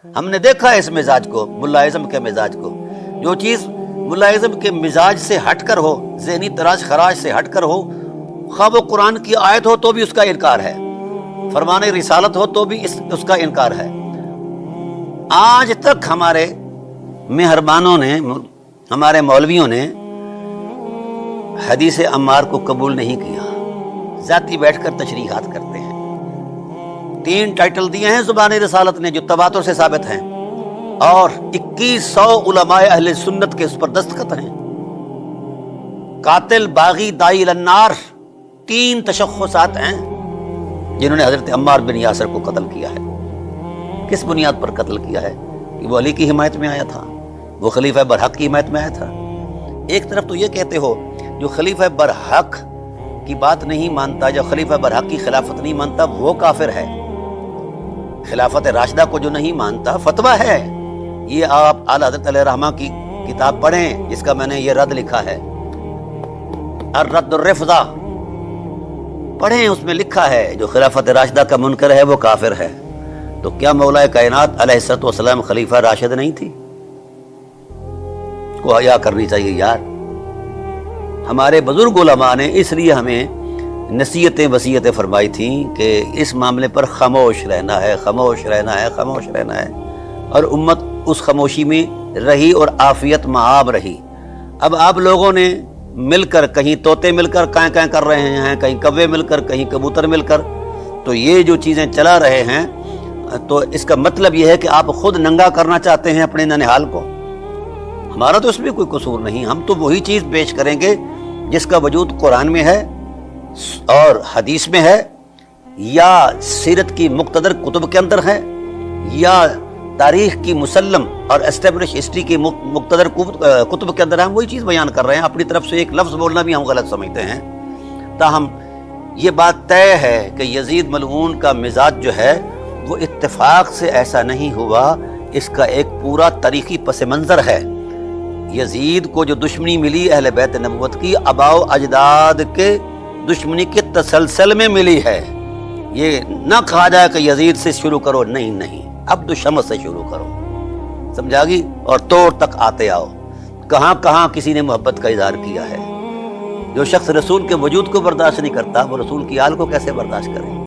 ہم نے دیکھا ہے اس مزاج کو، ملائزم کے مزاج کو۔ جو چیز ملائزم کے مزاج سے ہٹ کر ہو، ذہنی تراش خراش سے ہٹ کر ہو، خواہ وہ قرآن کی آیت ہو تو بھی اس کا انکار ہے، فرمان رسالت ہو تو بھی اس کا انکار ہے۔ آج تک ہمارے مہربانوں نے، ہمارے مولویوں نے حدیث عمار کو قبول نہیں کیا، ذاتی بیٹھ کر تشریحات کرتے ہیں۔ 3 ٹائٹل دیے ہیں زبان رسالت نے جو تواتر سے ثابت ہیں، اور 2100 علماء اہل سنت کے اس پر دستخط ہیں۔ قاتل، باغی، داعی النار، 3 تشخصات ہیں جنہوں نے حضرت عمار بن یاسر کو قتل کیا ہے۔ کس بنیاد پر قتل کیا ہے؟ کہ وہ علی کی حمایت میں آیا تھا، وہ خلیفہ برحق کی حمایت میں آیا تھا۔ ایک طرف تو یہ کہتے ہو جو خلیفہ برحق کی بات نہیں مانتا، جو خلیفہ برحق کی خلافت نہیں مانتا وہ کافر ہے۔ خلافت راشدہ کو جو نہیں مانتا فتویٰ ہے، یہ آپ اعلیٰ حضرت علیہ رحمہ کی کتاب پڑھیں جس کا میں نے یہ رد لکھا ہے، الرد الرفضہ پڑھیں، اس میں لکھا ہے جو خلافت راشدہ کا منکر ہے وہ کافر ہے۔ تو کیا مولا کائنات علیہ الصلوۃ والسلام خلیفہ راشد نہیں تھی؟ اس کو حیا کرنی چاہیے یار۔ ہمارے بزرگ علماء نے اس لیے ہمیں نصیحتیں وصیتیں فرمائی تھیں کہ اس معاملے پر خاموش رہنا ہے، خاموش رہنا ہے، خاموش رہنا ہے، اور امت اس خاموشی میں رہی اور عافیت معاب رہی۔ اب آپ لوگوں نے مل کر، کہیں طوطے مل کر کائیں کائیں کر رہے ہیں، کہیں کوے مل کر، کہیں کبوتر مل کر، تو یہ جو چیزیں چلا رہے ہیں تو اس کا مطلب یہ ہے کہ آپ خود ننگا کرنا چاہتے ہیں اپنے ننہال کو۔ ہمارا تو اس میں کوئی قصور نہیں، ہم تو وہی چیز پیش کریں گے جس کا وجود قرآن میں ہے اور حدیث میں ہے، یا سیرت کی مقتدر کتب کے اندر ہے، یا تاریخ کی مسلم اور اسٹیبلش ہسٹری کی مقتدر کتب کے اندر ہے۔ ہم وہی چیز بیان کر رہے ہیں، اپنی طرف سے ایک لفظ بولنا بھی ہم غلط سمجھتے ہیں۔ تاہم یہ بات طے ہے کہ یزید ملعون کا مزاج جو ہے وہ اتفاق سے ایسا نہیں ہوا، اس کا ایک پورا تاریخی پس منظر ہے۔ یزید کو جو دشمنی ملی اہل بیت نبوت کی، آباء و اجداد کے دشمنی کے تسلسل میں ملی ہے۔ یہ نہ کہا جائے کہ یزید سے شروع کرو، نہیں، عبد الشمس سے شروع کرو، سمجھا گی، اور توڑ تک آتے آؤ۔ کہاں کہاں کسی نے محبت کا اظہار کیا ہے۔ جو شخص رسول کے وجود کو برداشت نہیں کرتا وہ رسول کی آل کو کیسے برداشت کرے؟